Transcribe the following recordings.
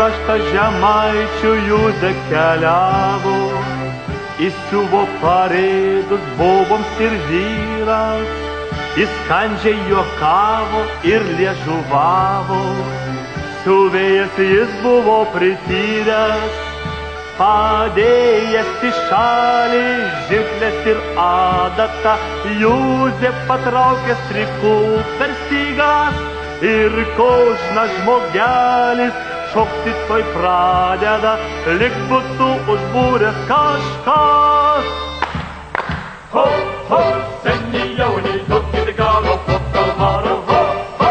kraštą žemaičių Juzė keliavo, įsiuvo pareidus boboms ir vyras, jis kandžiai juokavo ir liežuvavo, siuvėjas jis buvo prityręs, padėjęs į šalį žirkles ir adatą, Juzė patraukė strikų per stygas ir kožnas žmogelis šokti toj pradeda, lyg būtų užbūręs kažkas. Ho, ho, seni jauni, duokite galo po kalvarą, ho, ho.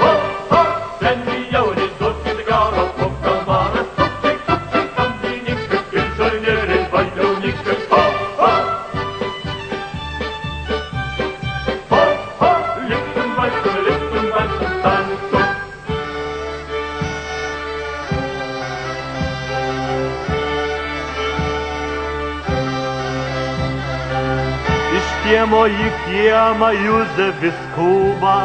Ho, ho, seni jauni, duokite galo po kalvarą, sukčiai, kampininkai ir žalnieriai, valiauninkai, ho, ho. Ho, ho, liktum valsum, tancu. Iš kiemo į kiemą Juzė vis skuba,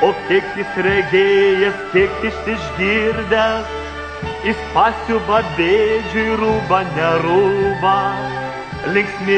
o kiek jis regėjęs, kiek jis išgirdęs, jis pasiuva bėdžiui rūba nerūba, linksmi